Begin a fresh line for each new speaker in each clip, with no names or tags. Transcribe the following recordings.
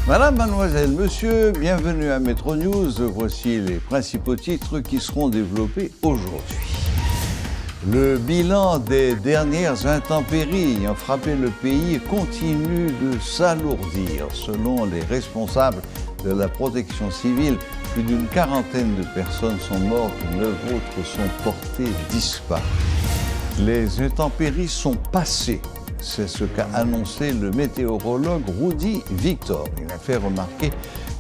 Madame, mademoiselle, monsieur, bienvenue à Metro News. Voici les principaux titres qui seront développés aujourd'hui. Le bilan des dernières intempéries ayant frappé le pays continue de s'alourdir. Selon les responsables de la protection civile, plus d'une quarantaine de personnes sont mortes, 9 autres sont portées disparues. Les intempéries sont passées. C'est ce qu'a annoncé le météorologue Rudy Victor. Il a fait remarquer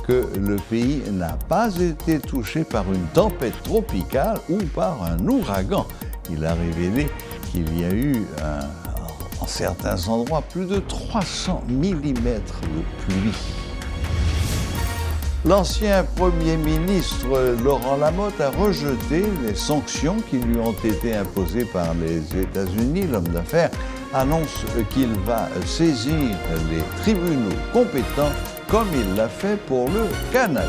que le pays n'a pas été touché par une tempête tropicale ou par un ouragan. Il a révélé qu'il y a eu, en certains endroits, plus de 300 mm de pluie. L'ancien Premier ministre Laurent Lamotte a rejeté les sanctions qui lui ont été imposées par les États-Unis. L'homme d'affaires annonce qu'il va saisir les tribunaux compétents comme il l'a fait pour le Canada.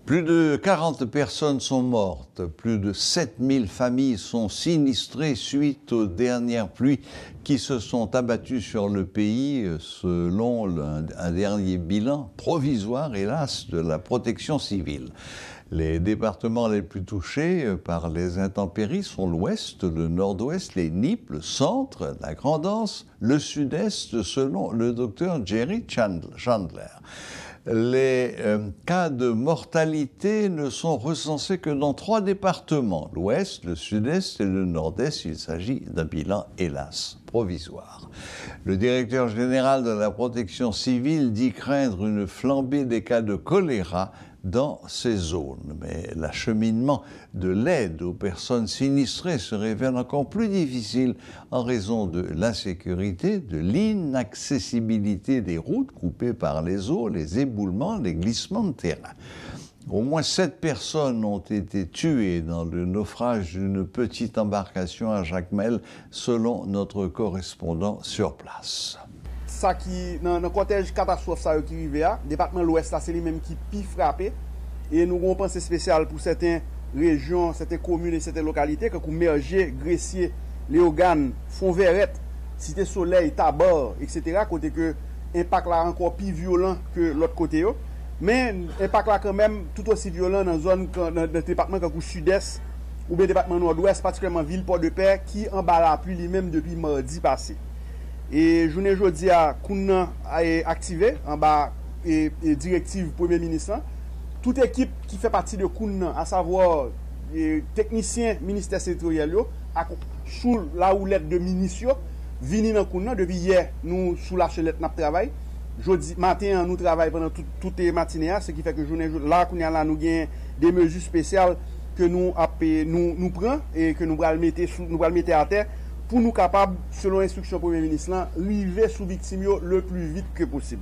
Plus de 40 personnes sont mortes, plus de 7000 familles sont sinistrées suite aux dernières pluies qui se sont abattues sur le pays, selon un dernier bilan provisoire, hélas, de la protection civile. Les départements les plus touchés par les intempéries sont l'ouest, le nord-ouest, les Nippes, le centre, la Grande-Anse, le sud-est, selon le docteur Jerry Chandler. Les cas de mortalité ne sont recensés que dans 3 départements, l'Ouest, le Sud-Est et le Nord-Est. Il s'agit d'un bilan, hélas, provisoire. Le directeur général de la protection civile dit craindre une flambée des cas de choléra dans ces zones. Mais l'acheminement de l'aide aux personnes sinistrées se révèle encore plus difficile en raison de l'insécurité, de l'inaccessibilité des routes coupées par les eaux, les éboulements, les glissements de terrain. Au moins 7 personnes ont été tuées dans le naufrage d'une petite embarcation à Jacmel, selon notre correspondant sur place.
Ça qui dans le contexte catastrophe ça qui arrivé à département de l'Ouest là c'est lui même qui pi frappé et nous avons pensé spécial pour certaines régions, certaines communes et certaines localités que comme Merger, Gressier, Léogane, Font-Verrette, Cité Soleil, Tabor, etc. côté que impact là encore plus violent que l'autre côté mais impact là quand même tout aussi violent dans zone dans le département comme le sud-est ou bien département nord-ouest particulièrement ville Port-de-Paix qui en bas la pluie lui-même depuis mardi passé. Et journée jeudi à Kouna a activé en bas et directive Premier ministre. Toute équipe qui fait partie de Kouna, à savoir techniciens ministère sectoriel sous la houlette de ministre vini dans Kouna depuis hier nous sous la chelette n'a travail. Jeudi matin nous travaillons pendant toute matinée, ce qui fait que journée là Kouna là nous gain des mesures spéciales que nous prend et que nous va mettre à terre pour nous capables, selon l'instruction du Premier ministre, arriver sous victime le plus vite que possible.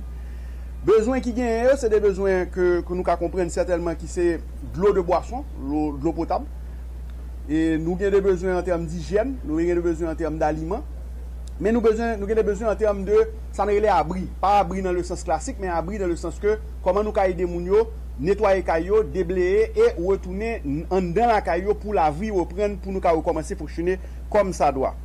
Besoin qui gagnent, c'est des besoins que nous comprenons certainement qui c'est de l'eau de boisson, de l'eau potable. Et nous avons des besoins en termes d'hygiène, nous avons des besoins en termes d'aliments, mais nous avons des besoins en termes de, ça n'est pas abri. Pas abri dans le sens classique, mais abri dans le sens que comment nous aider les gens, nettoyer caillou, déblayer et retourner dans la caillou pour la vie reprendre, pour nous recommencer à fonctionner comme ça doit.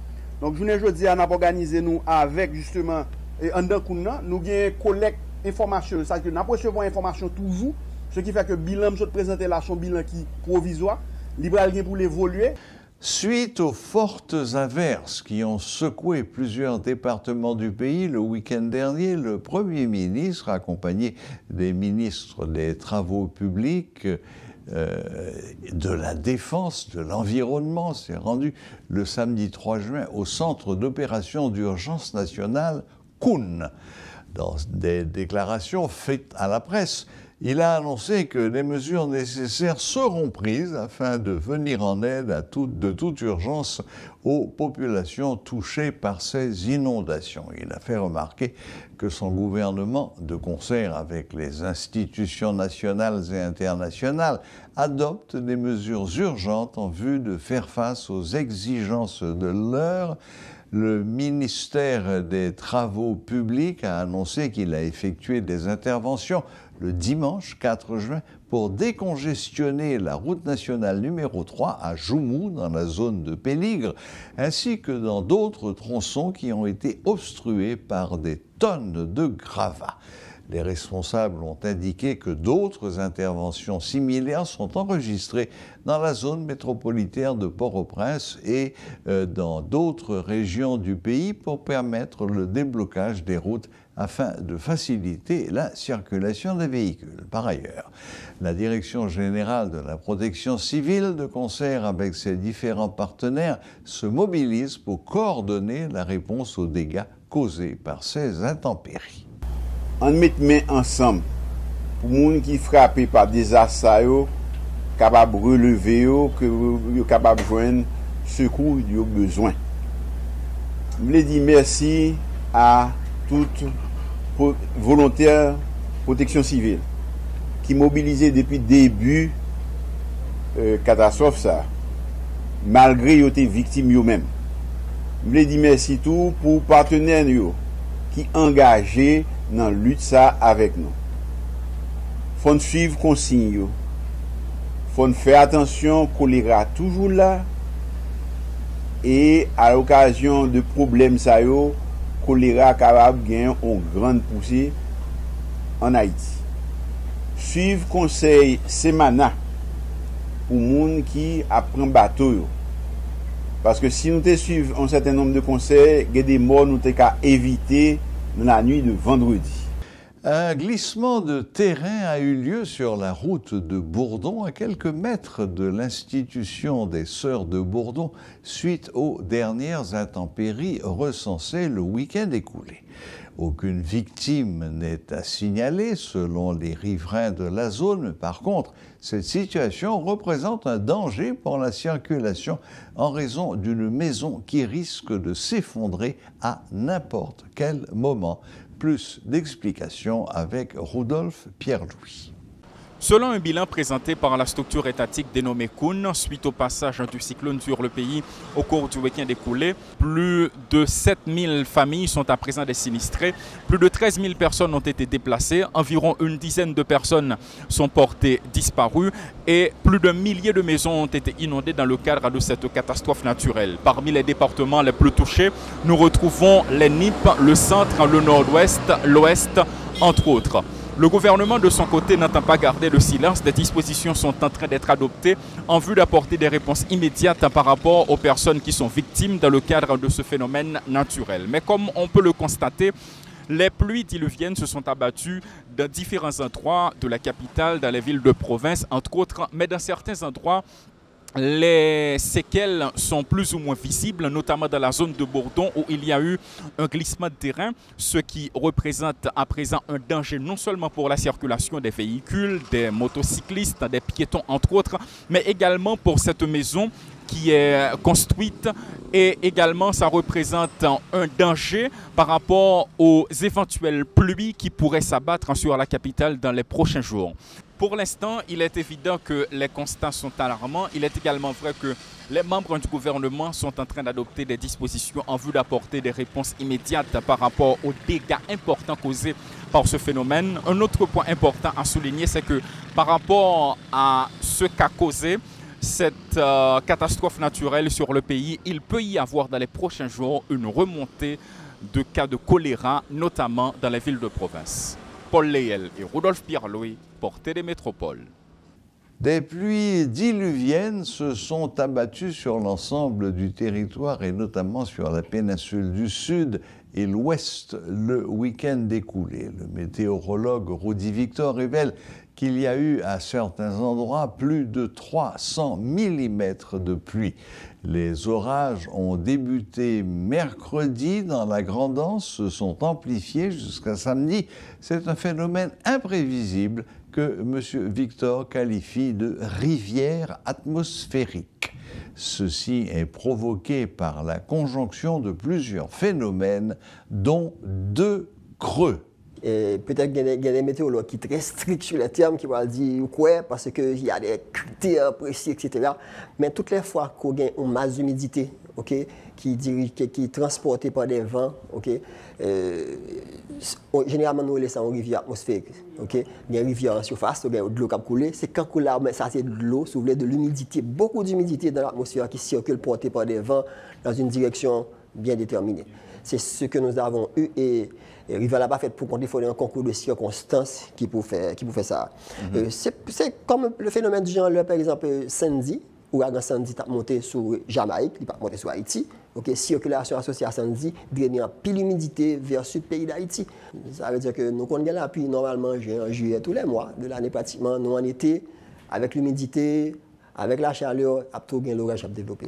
Donc, journée jeudi, on a organisé nous avec justement Andan Kouna, nous avons collecte information, ça que nous recevons information toujours, ce qui fait que le bilan, je te présente là son bilan qui est provisoire, libre pour l'évoluer.
Suite aux fortes averses qui ont secoué plusieurs départements du pays le week-end dernier, le Premier ministre, accompagné des ministres des Travaux publics, de la Défense, de l'Environnement, s'est rendu le samedi 3 juin au Centre d'opération d'urgence nationale Koun. Dans des déclarations faites à la presse, il a annoncé que les mesures nécessaires seront prises afin de venir en aide de toute urgence aux populations touchées par ces inondations. Il a fait remarquer que son gouvernement, de concert avec les institutions nationales et internationales, adopte des mesures urgentes en vue de faire face aux exigences de l'heure. Le ministère des Travaux publics a annoncé qu'il a effectué des interventions le dimanche 4 juin pour décongestionner la route nationale numéro 3 à Joumou, dans la zone de Péligre, ainsi que dans d'autres tronçons qui ont été obstrués par des tonnes de gravats. Les responsables ont indiqué que d'autres interventions similaires sont enregistrées dans la zone métropolitaine de Port-au-Prince et dans d'autres régions du pays pour permettre le déblocage des routes afin de faciliter la circulation des véhicules. Par ailleurs, la Direction générale de la protection civile, de concert avec ses différents partenaires, se mobilise pour coordonner la réponse aux dégâts causés par ces intempéries.
On met main ensemble pour les gens qui sont frappés par des désastres, capables de relever, capables de joindre secours qu'ils ont besoin. Je voulais dire merci à toutes volontaires protection civile qui mobilisent depuis le début de la catastrophe, ça, malgré qu'ils étaient victimes eux-mêmes. Je voulais dire merci tout pour les partenaires qui sont engagés dans la lutte ça avec nous. Il faut suivre les consignes. Il faut faire attention, choléra toujours là. Et à l'occasion de problèmes, ça choléra capable de gagner une grande poussée en Haïti. Suivre conseil Semana pour les gens qui apprennent bateau. Parce que si nous suivons un certain nombre de conseils, il y a des morts nous avons éviter dans la nuit de vendredi.
Un glissement de terrain a eu lieu sur la route de Bourdon, à quelques mètres de l'institution des Sœurs de Bourdon, suite aux dernières intempéries recensées le week-end écoulé. Aucune victime n'est à signaler selon les riverains de la zone. Par contre, cette situation représente un danger pour la circulation en raison d'une maison qui risque de s'effondrer à n'importe quel moment. Plus d'explications avec Rudolf Pierre-Louis.
Selon un bilan présenté par la structure étatique dénommée Koun, suite au passage du cyclone sur le pays au cours du week-end écoulé, plus de 7000 familles sont à présent des sinistrées, plus de 13 000 personnes ont été déplacées, environ une dizaine de personnes sont portées disparues et plus d'un millier de maisons ont été inondées dans le cadre de cette catastrophe naturelle. Parmi les départements les plus touchés, nous retrouvons les NIP, le centre, le nord-ouest, l'ouest, entre autres. Le gouvernement, de son côté, n'entend pas garder le silence. Des dispositions sont en train d'être adoptées en vue d'apporter des réponses immédiates par rapport aux personnes qui sont victimes dans le cadre de ce phénomène naturel. Mais comme on peut le constater, les pluies diluviennes se sont abattues dans différents endroits de la capitale, dans les villes de province, entre autres, mais dans certains endroits, les séquelles sont plus ou moins visibles, notamment dans la zone de Bourdon où il y a eu un glissement de terrain, ce qui représente à présent un danger non seulement pour la circulation des véhicules, des motocyclistes, des piétons entre autres, mais également pour cette maison qui est construite et également ça représente un danger par rapport aux éventuelles pluies qui pourraient s'abattre sur la capitale dans les prochains jours. Pour l'instant, il est évident que les constats sont alarmants. Il est également vrai que les membres du gouvernement sont en train d'adopter des dispositions en vue d'apporter des réponses immédiates par rapport aux dégâts importants causés par ce phénomène. Un autre point important à souligner, c'est que par rapport à ce qu'a causé cette catastrophe naturelle sur le pays, il peut y avoir dans les prochains jours une remontée de cas de choléra, notamment dans les villes de province. Paul Léel et Rudolf Pierre-Louis, Portée des métropoles.
Des pluies diluviennes se sont abattues sur l'ensemble du territoire et notamment sur la péninsule du Sud et l'Ouest le week-end écoulé. Le météorologue Rudy Victor révèle qu'il y a eu à certains endroits plus de 300 mm de pluie. Les orages ont débuté mercredi dans la Grande Anse, se sont amplifiés jusqu'à samedi. C'est un phénomène imprévisible que M. Victor qualifie de rivière atmosphérique. Ceci est provoqué par la conjonction de plusieurs phénomènes, dont 2 creux.
Peut-être qu'il y a des météorologues qui sont très stricts sur les termes, qui vont dire quoi, parce qu'il y a des critères précis, etc. Mais toutes les fois qu'on a une masse d'humidité, okay, qui est transportée par des vents, okay, généralement nous laissons une rivière atmosphérique. Okay. Il y a une rivière en surface, il y a de l'eau qui a coulé. C'est quand coule là, ça c'est de l'eau, si vous voulez, de l'humidité, beaucoup d'humidité dans l'atmosphère qui circule portée par des vents dans une direction bien déterminée. C'est ce que nous avons eu et Rivière n'a pas fait pour compter, il faut un concours de circonstances qui peut faire ça. C'est comme le phénomène du genre, par exemple, Sandy, ouragan Sandy est monté sur Jamaïque, il n'est pas monté sur Haïti. Okay, circulation associée à Sandy, drainer en pile d'humidité vers le sud pays d'Haïti. Ça veut dire que nous connaissons la pluie normalement en juillet tous les mois de l'année pratiquement, nous en été, avec l'humidité, avec la chaleur, l'orage a développé.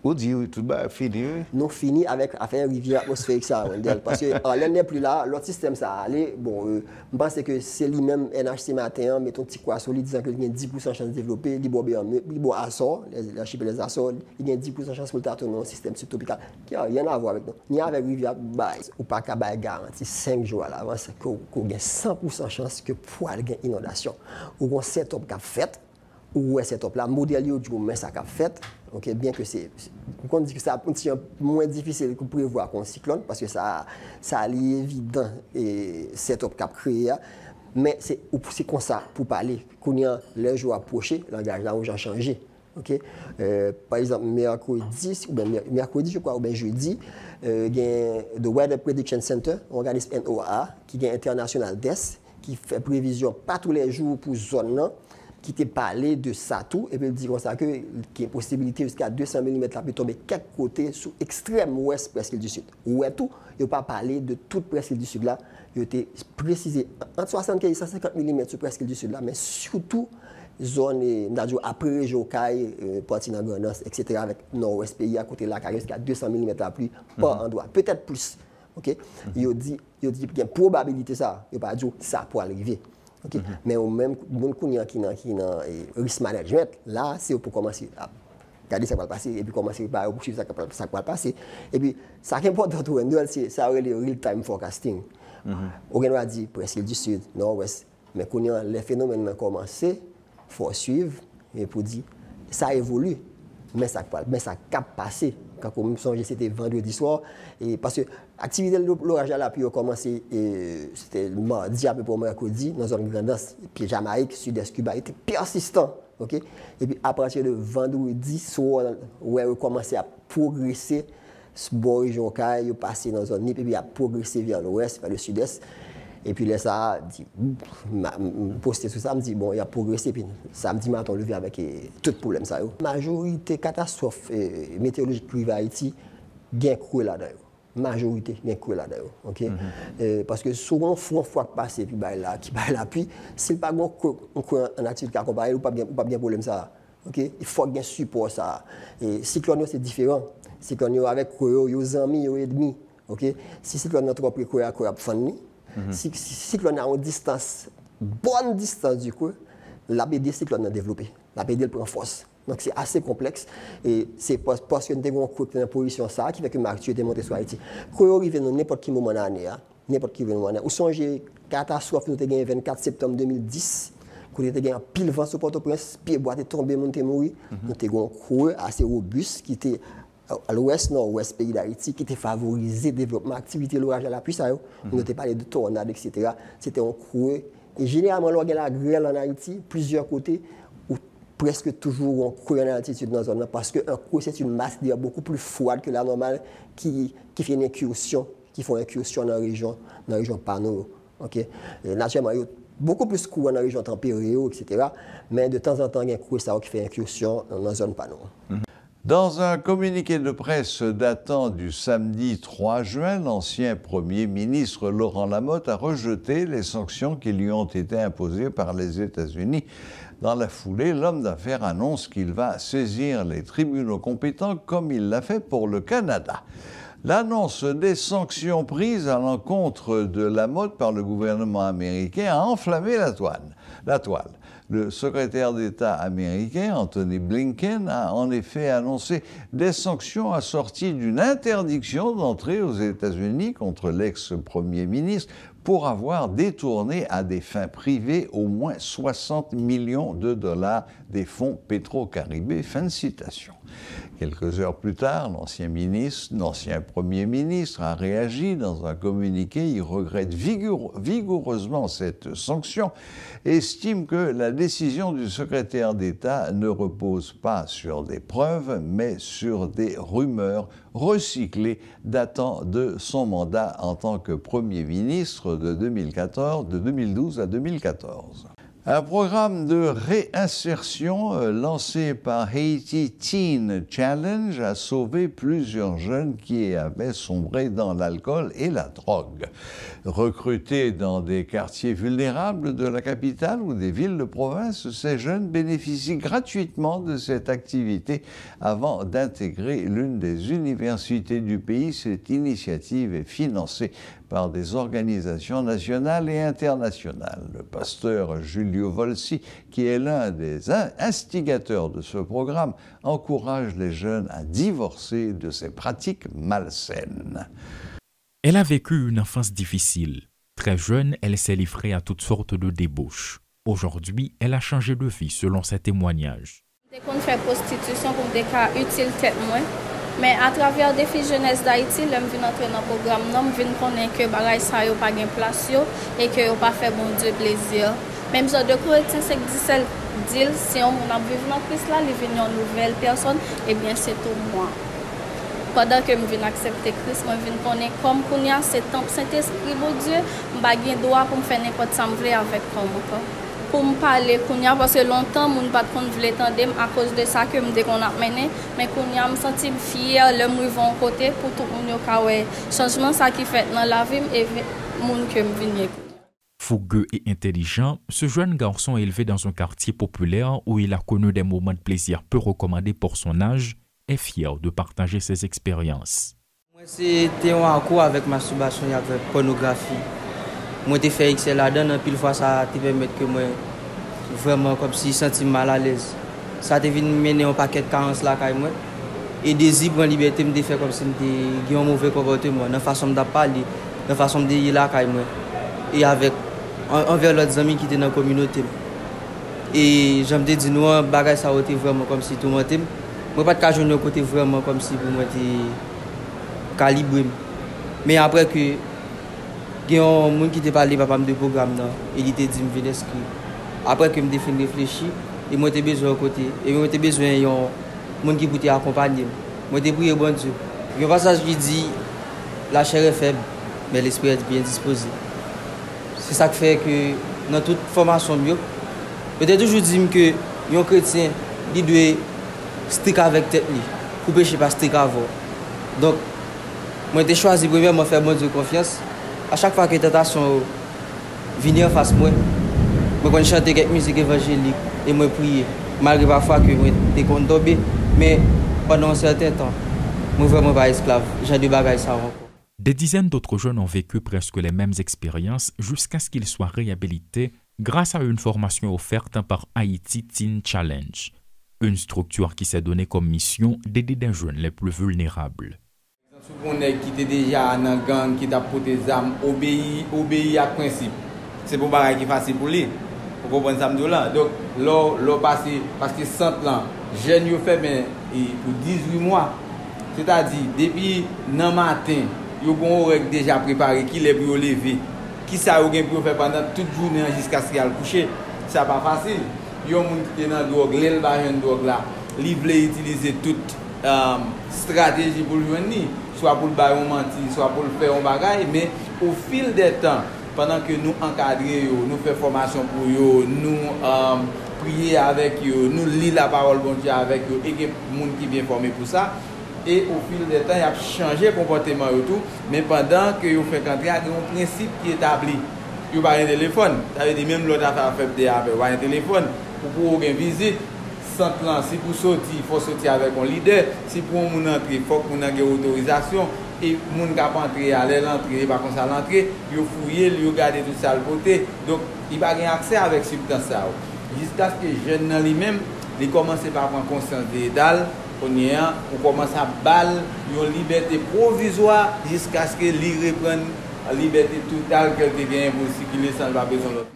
Où dit tout bas fini?
Nous finissons avec une rivière atmosphérique ça, parce que l'année n'est plus là, l'autre système ça allait. Bon, je pense que c'est lui-même NHC matin, mettons petit quoi solide disant qu'il y a 10% de chance de développer, il y a Açores, les archipels des Açores, il y a 10% de chance pour le dans un système subtropical qui n'a rien à voir avec nous. Ni avec rivière ou pas qu'à garantie 5 jours à l'avance qu'on a 100% de chance que pour aller une inondation ou un setup qu'a fait. Ou est top là modèle du mais ça qu'a fait OK bien que c'est on dit que ça est moins difficile que prévoir un cyclone parce que ça est évident et setup qu'a créé mais c'est comme ça pour parler quand les jours approchés langage là où j'ai changé OK par exemple mercredi je crois ou bien jeudi il y a the Weather Prediction Center organisme NOAA qui est international DES qui fait prévision pas tous les jours pour zone là qui t'a parlé de ça tout, et puis il dit comme ça qu'il y a une possibilité jusqu'à 200 mm là, puis tomber quelques côtés sur l'extrême ouest presqu'île du Sud. Où est tout, il n'a pas parlé de toute presqu'île du Sud là, il a été précisé entre 75 et 150 mm sur presqu'île du Sud là, mais surtout zone après région Caille, partie dans Grandance, etc. avec nord-ouest pays à côté de la Caille jusqu'à 200 mm la pluie par endroit, peut-être plus. OK? Il a dit qu'il y a une probabilité ça, il n'a pas dit ça pour arriver. Okay. Mais au même bon qui dans risk management là c'est pour commencer à regarder ça va passer et puis commencer par poursuivre ça va passer et puis ça qui est important tout c'est ça le real time forecasting. On va dire presque du sud nord-ouest mais quand les phénomènes ont commencé faut suivre et pour dire ça évolue mais ça cap passer quand on me songe c'était vendredi soir et parce que l'activité de l'orage à la pluie a commencé c'était mardi à peu près mercredi dans une grande danse puis Jamaïque sud-est Cuba était persistant OK et puis à partir de vendredi soir où on commencé à progresser ce bord région Caille passer dans zone NIP et puis à progresser vers l'ouest vers le sud-est et puis là ça dit poster sur ça me dit bon il a progressé puis samedi matin on levé avec tout problème ça majorité catastrophe météorologique privée Haïti gain creux là-dedans majorité gain creux là-dedans OK parce que souvent fois passer puis bah là qui bah la pluie s'il pas bon en activité à comparer ou pas bien problème ça OK il faut gain support ça et cyclone c'est différent cyclone avec creux yo amis yo ennemi OK si cyclone notre propre creux à creux fani si cyclone a une distance, bonne distance du coup, la BD cyclone a développé. La BD prend force. Donc c'est assez complexe et c'est parce que nous avons une position ça qui fait que Marc tu es monté sur Haïti. Quand on arrive dans n'importe quel moment de l'année, n'importe quel moment de l'année, ou songez catastrophe nous avons gagné 24 septembre 2010, quand nous avons gagné un pile vent sur Port-au-Prince, pied boîte est tombé, monté mourir, nous avons un creux assez robuste qui était à l'ouest, nord-ouest pays d'Haïti, qui était favorisé le développement, l'activité, l'orage à la pluie, on n'était pas de tornades, etc. C'était un creux. Et généralement, lorsqu'il y a la grêle en Haïti, plusieurs côtés, ou presque toujours un creux en altitude dans la zone, parce qu'un creux, c'est une masse d'air beaucoup plus froide que la normale qui fait une incursion, qui font une incursion dans la région panneau. Okay? Naturellement, il y a beaucoup plus de creux dans la région tempérée, etc. Mais de temps en temps, il y a un creux qui fait une incursion dans la zone panneau.
Dans un communiqué de presse datant du samedi 3 juin, l'ancien Premier ministre Laurent Lamotte a rejeté les sanctions qui lui ont été imposées par les États-Unis. Dans la foulée, l'homme d'affaires annonce qu'il va saisir les tribunaux compétents comme il l'a fait pour le Canada. L'annonce des sanctions prises à l'encontre de Lamotte par le gouvernement américain a enflammé la toile. Le secrétaire d'État américain, Anthony Blinken, a en effet annoncé des sanctions assorties d'une interdiction d'entrée aux États-Unis contre l'ex-premier ministre pour avoir détourné à des fins privées au moins 60 millions de dollars des fonds Petro-Caribé. Fin de citation. Quelques heures plus tard, l'ancien Premier ministre a réagi dans un communiqué. Il regrette vigoureusement cette sanction et estime que la décision du secrétaire d'État ne repose pas sur des preuves, mais sur des rumeurs recyclées datant de son mandat en tant que Premier ministre de 2012 à 2014. Un programme de réinsertion lancé par Haiti Teen Challenge a sauvé plusieurs jeunes qui avaient sombré dans l'alcool et la drogue. Recrutés dans des quartiers vulnérables de la capitale ou des villes de province, ces jeunes bénéficient gratuitement de cette activité avant d'intégrer l'une des universités du pays. Cette initiative est financée par des organisations nationales et internationales. Le pasteur Giulio Volsi, qui est l'un des instigateurs de ce programme, encourage les jeunes à divorcer de ces pratiques malsaines.
Elle a vécu une enfance difficile. Très jeune, elle s'est livrée à toutes sortes de débauches. Aujourd'hui, elle a changé de vie selon ses témoignages.
Dès qu'on fait prostitution pour des cas utiles tête moins. Mais à travers des filles jeunesse d'Haïti, je viens entrer dans le programme, je viens connaître que bagay ça yo pas gain place yo et que yo pas fait bon Dieu plaisir. Même si de chrétien c'est dit dire si on a vécu dans Christ là, il vient une nouvelle personne, et bien c'est tout moi. Pendant que je viens accepter Christ, je viens connaître comme kounya c'est temps Saint-Esprit bon Dieu, je pas gain droit pour me faire n'importe ça avec comme encore. Pour me parler kounya parce que longtemps mon pas qu'on voulait tendre à cause de ça que me dès qu'on a mené mais kounya me senti fier le me vont côté pour tout moun yo ka ouais changement ça qui fait dans la vie et moun que me venir.
Fougueux et intelligent, ce jeune garçon élevé dans un quartier populaire où il a connu des moments de plaisir peu recommandés pour son âge est fier de partager ses expériences.
Moi c'était en cours avec masturbation et avec pornographie. Moi j'ai fait excel là-dedans, pile fois ça te permet que moi vraiment comme si senti mal à l'aise. Ça te vient mener un paquet de carences là quand moi et désir pour liberté me faire comme si me un mauvais comportement, dans façon de parler, dans façon de y là quand moi et avec envers l'autre amis qui étaient dans la communauté. Et j'aime te dire nous bagage ça était vraiment comme si tout le monde moi pas de cas jeune côté vraiment comme si pour moi était calibré. Mais après que il y a un monde qui t'a parlé papa de programme là et il t'a dit me venir inscrire. Après que me défini réfléchir et moi j'ai besoin côté et moi j'ai besoin un monde qui peut t'accompagner. Moi j'ai prié bon Dieu. Il y a un passage qui dit la chair est faible mais l'esprit est bien disposé. C'est ça qui fait que dans toute formation mieux peut-être toujours dire que un chrétien il doit strict avec tête li pour pécher pas strict avant. Donc moi j'ai choisi premièrement faire bon Dieu confiance. À chaque fois que tentation vient en face moi, je chante quelques musiques évangéliques et je prie. Malgré parfois que je suis tombé, mais pendant un certain temps, je ne suis vraiment pas esclave. J'ai des bagages ça encore.
Des dizaines d'autres jeunes ont vécu presque les mêmes expériences jusqu'à ce qu'ils soient réhabilités grâce à une formation offerte par Haiti Teen Challenge, une structure qui s'est donnée comme mission d'aider des jeunes les plus vulnérables.
On qui était déjà dans gang, qui t'a porté des armes, obéit à principe. C'est pour bagay qui facile pour lui. Vous comprenez ça là. Donc là passé parce que centre là, jeune yo fait mais pour 18 mois. C'est-à-dire depuis le matin, yo bon règle déjà préparé qui les pour lever. Qui ça yo gen pour faire pendant toute journée jusqu'à ce qu'il coucher. Ça pas facile. Yo moun qui dans drogue, l'el ba jeune drogue là, li vle utiliser toute stratégie pour le joindre. Soit pour le bailler mentir, soit pour le faire un bagage, mais au fil des temps, pendant que nous encadrons, nous faisons formation pour eux, nous prier avec eux, nous lire la parole bon Dieu avec eux, et que les gens qui bien formés pour ça. Et au fil des temps, il a changé le comportement et tout, mais pendant que vous faites entrer, il y a un principe qui est établi. Vous avez un téléphone, ça veut dire même l'autre affaire fait des affaires, vous avez un téléphone, pour une visite, sans plan, si vous sortir, il faut sortir avec un leader, si pour vous entrer, il faut que vous ayez une autorisation, et les gens qui peuvent entrer, aller l'entrée, par contre à l'entrée, ils fouillent, ils regardent tout ça à côté, donc il n'y a pas accès avec substance. Jusqu'à ce que les jeunes lui-même, ils commencent par prendre conscience des dalles. On commence à balle une liberté provisoire jusqu'à ce que l'on reprenne la liberté totale qu'elle devient pour circuler sans pas besoin d'autre.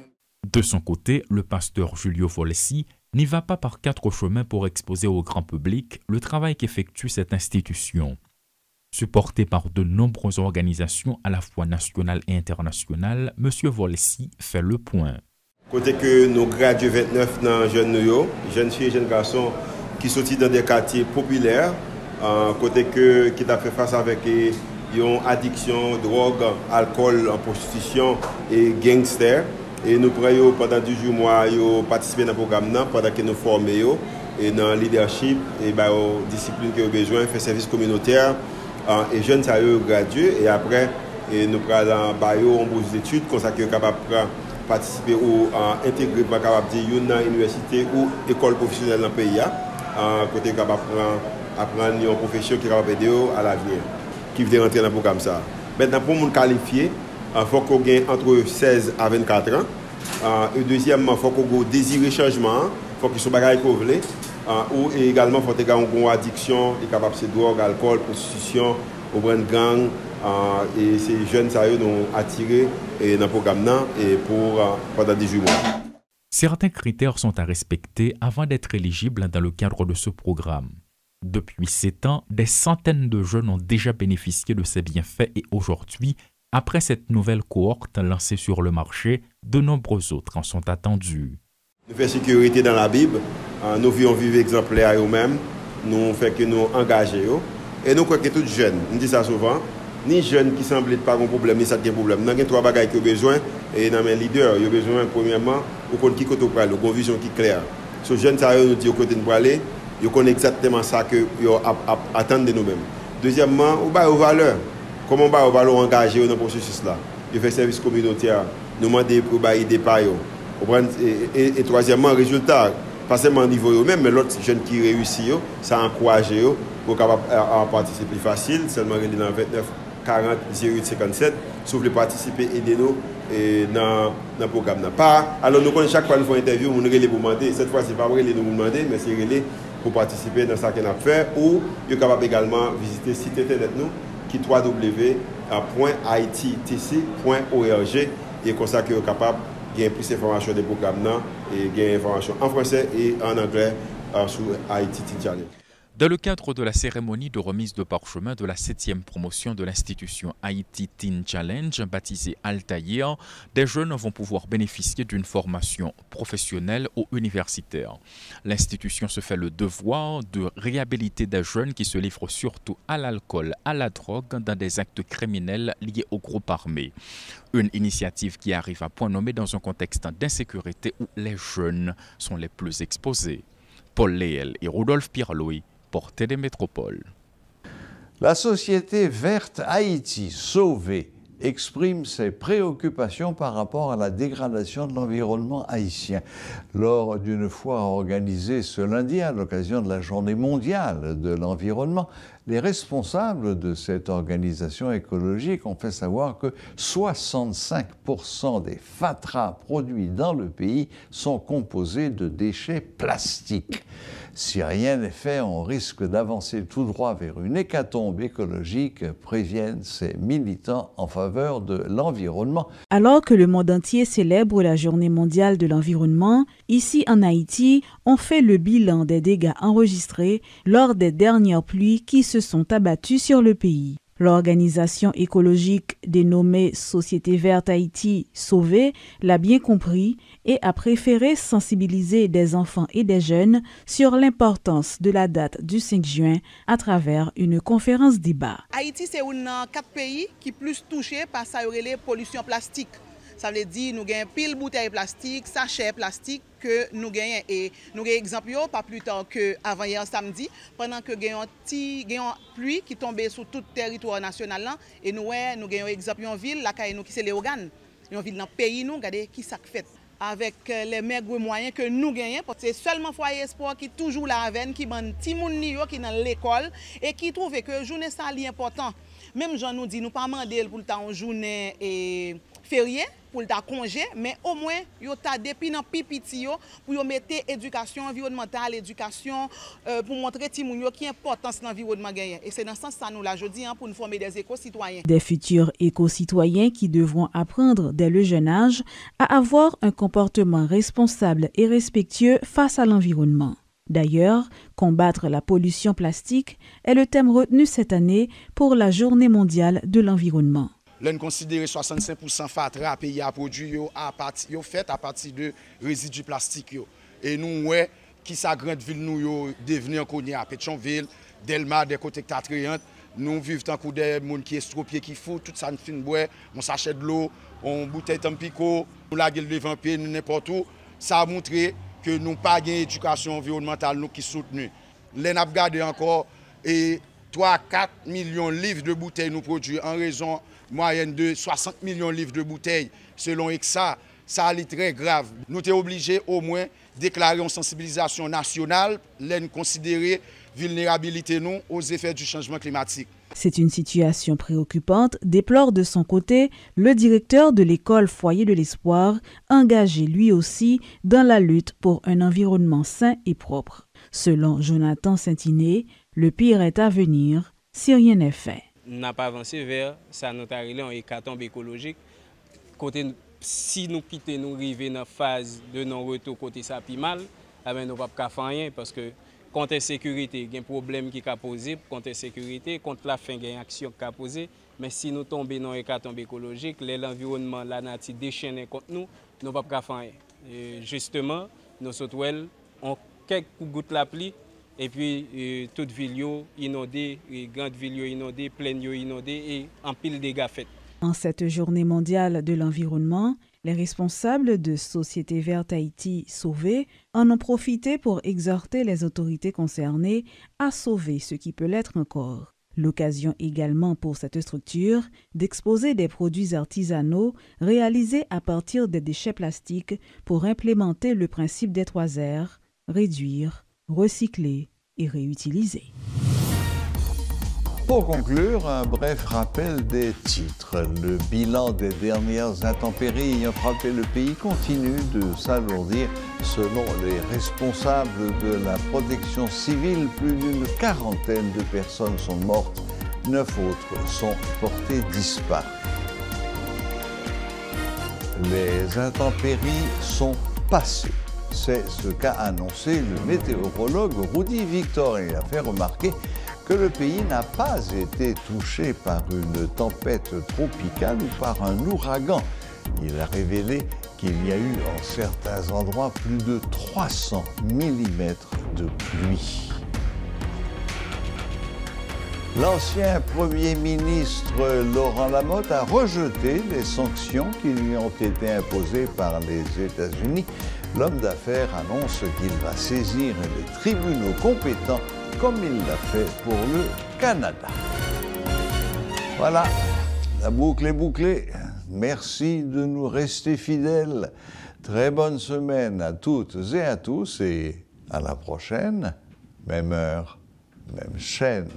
De son côté, le pasteur Julio Volesi n'y va pas par 4 chemins pour exposer au grand public le travail qu'effectue cette institution. Supporté par de nombreuses organisations à la fois nationales et internationales, M. Volesi fait le point.
Côté que nous graduons 29 dans jeunes filles et jeunes garçons qui sont dans des quartiers populaires, côté que qui a fait face avec une addiction, drogue, alcool, prostitution et gangster. Et nous prenons pendant 10 jours mois participer dans le programme pendant que nous formons et dans le leadership et aux disciplines qui ont besoin, faire service communautaire et jeunes ça gradués et après nous prenons en bourse d'études comme ça qu'ils sont capables de participer ou intégrer pas capable dire dans université ou école professionnelle dans le pays. Côté capable apprendre une profession qui est capable d'aider à l'avenir, qui veut rentrer dans le programme ça. Maintenant, pour nous qualifier, il faut qu'on ait entre 16 à 24 ans. Et deuxièmement, il faut qu'on ait désiré changement, il faut qu'ils soient bagages qu'on veut. Ou également, il faut qu'ils aient une addiction, ils sont capables de drogue, alcool, prostitution, au brand gang. Et ces jeunes, ça nous attirés dans le programme et pendant 18 mois.
Certains critères sont à respecter avant d'être éligibles dans le cadre de ce programme. Depuis 7 ans, des centaines de jeunes ont déjà bénéficié de ces bienfaits et aujourd'hui, après cette nouvelle cohorte lancée sur le marché, de nombreux autres en sont attendus.
Nous faisons sécurité dans la Bible, nous vivons vivre exemplaires à eux-mêmes, nous faisons que nous engageons et nous croyons que tous jeunes, nous disons ça souvent, ni jeunes qui semblent pas un problème, ni ça qui est un problème. Nous avons 3 bagages qui ont besoin et dans mes leaders, ils ont besoin premièrement, au compte qui côté pour aller, une vision qui est claire. Ces jeunes, ça nous dit au côté pour aller, ils connaissent exactement ça que ils attendent de nous-mêmes. Deuxièmement, on va aux valeurs. Comment on va aux valeurs engagées dans le processus là. Ils font service communautaire, nous demandons pour aider par eux. Et troisièmement, résultat, pas seulement au niveau eux-mêmes, mais l'autre jeune qui réussit, ça encourage eux pour participer facile, seulement dans 29 40 08 57, sauf les participer et aider-nous dans le programme. Alors nous connaissons chaque fois nous faisons une interview, nous relais pour demander, cette fois c'est pas vrai nous demander, mais c'est relais pour participer dans ce qu'on a fait, ou vous êtes capable également visiter le site internet nous, qui est www.ittc.org et comme ça que vous êtes capable de gagner plus d'informations des programmes et gagner informations en français et en anglais sur ITT Challenge.
Dans le cadre de la cérémonie de remise de parchemin de la 7e promotion de l'institution Haïti Teen Challenge, baptisée Altaïr, des jeunes vont pouvoir bénéficier d'une formation professionnelle ou universitaire. L'institution se fait le devoir de réhabiliter des jeunes qui se livrent surtout à l'alcool, à la drogue, dans des actes criminels liés aux groupes armés. Une initiative qui arrive à point nommé dans un contexte d'insécurité où les jeunes sont les plus exposés. Paul Léel et Rodolphe Pirloy, Portée des métropoles.
La société verte Haïti, Sauvé, exprime ses préoccupations par rapport à la dégradation de l'environnement haïtien. Lors d'une foire organisée ce lundi à l'occasion de la Journée mondiale de l'environnement, les responsables de cette organisation écologique ont fait savoir que 65% des fatras produits dans le pays sont composés de déchets plastiques. Si rien n'est fait, on risque d'avancer tout droit vers une hécatombe écologique, préviennent ces militants en faveur de l'environnement.
Alors que le monde entier célèbre la Journée mondiale de l'environnement, ici en Haïti, on fait le bilan des dégâts enregistrés lors des dernières pluies qui se sont abattues sur le pays. L'organisation écologique dénommée Société Verte Haïti Sauvé l'a bien compris et a préféré sensibiliser des enfants et des jeunes sur l'importance de la date du 5 juin à travers une conférence débat.
Haïti, c'est un 4 pays qui plus touché par sa pollution plastique. Ça veut dire nous gagnons pile bouteille plastique, sachet plastique que nous gagnons. Et nous gagnons exemple pas plus tard que avant hier samedi, pendant que gagnons pluie qui tombait sur tout le territoire national là, et nous gagnons exemple une ville la caille nous qui c'est Léogane, une ville dans le pays nous regardez qui ça fait. Avec les maigres moyens que nous gagnons. C'est seulement Foyer Espoir qui toujours la veine, qui bande ti moun qui dans l'école et qui trouve que journée ça est important. Même Jean nous dit nous pas demander pour le temps journée et férié pour le temps congé, mais au moins yo ta depuis dans pipiti pour yo mettre éducation environnementale, éducation pour montrer ti moun yo qui importance l'environnement gagne. Et c'est dans ce sens ça nous la jodi pour nous former des éco-citoyens.
Des futurs éco-citoyens qui devront apprendre dès le jeune âge à avoir un comportement responsable et respectueux face à l'environnement. D'ailleurs, combattre la pollution plastique est le thème retenu cette année pour la Journée mondiale de l'environnement.
L'on considère 65% fatra pays à produit fait à partir de résidus plastiques. Et nous, qui sa grande ville nous devenir connue à Pétionville, Delma, des côtés Tatriantes, nous vivons tant que des gens qui estropiés, qui font tout ça, nous fin boire, on s'achète de l'eau, on bouteille tampico, on la gueule devant pied, n'importe où. Ça a montré que nous n'avons pas d'éducation environnementale nous qui soutenue. L'on a regardé encore et 3-4 millions de livres de bouteilles nous produisent en raison moyenne de 60 millions de livres de bouteilles selon EXA. Ça est très grave. Nous sommes obligés au moins de déclarer une sensibilisation nationale, l'on considérer vulnérabilité nous aux effets du changement climatique.
C'est une situation préoccupante, déplore de son côté le directeur de l'école Foyer de l'Espoir, engagé lui aussi dans la lutte pour un environnement sain et propre. Selon Jonathan Saint-Iné, le pire est à venir si rien n'est fait.
Nous n'avons pas avancé vers ça, nous avons une hécatombe écologique. Côté, si nous quittons, nous arrivons dans la phase de non-retour côté ça pi mal, nous ne pouvons pas faire rien parce que contre la sécurité, il y a un problème qui est posé. Contre la sécurité, contre la faim, il y a une action qui est posée. Mais si nous tombons dans l'hécatombe écologique, l'environnement, la nature déchaînée contre nous, nous ne pouvons pas faire rien. Et justement, nos sauterelles ont quelques gouttes de pluie. Et puis, toute ville inondée, grande ville inondée, plaine inondée et en pile de dégâts faits.
En cette journée mondiale de l'environnement, les responsables de Société Verte Haïti Sauver en ont profité pour exhorter les autorités concernées à sauver ce qui peut l'être encore. L'occasion également pour cette structure d'exposer des produits artisanaux réalisés à partir des déchets plastiques pour implémenter le principe des 3 R, réduire, recycler et réutiliser.
Pour conclure, un bref rappel des titres. Le bilan des dernières intempéries ayant frappé le pays continue de s'alourdir. Selon les responsables de la protection civile, plus d'une quarantaine de personnes sont mortes, 9 autres sont portées disparues. Les intempéries sont passées. C'est ce qu'a annoncé le météorologue Rudy Victor. Il a fait remarquer que le pays n'a pas été touché par une tempête tropicale ou par un ouragan. Il a révélé qu'il y a eu en certains endroits plus de 300 mm de pluie. L'ancien Premier ministre Laurent Lamotte a rejeté les sanctions qui lui ont été imposées par les États-Unis. L'homme d'affaires annonce qu'il va saisir les tribunaux compétents comme il l'a fait pour le Canada. Voilà, la boucle est bouclée. Merci de nous rester fidèles. Très bonne semaine à toutes et à tous et à la prochaine. Même heure, même chaîne.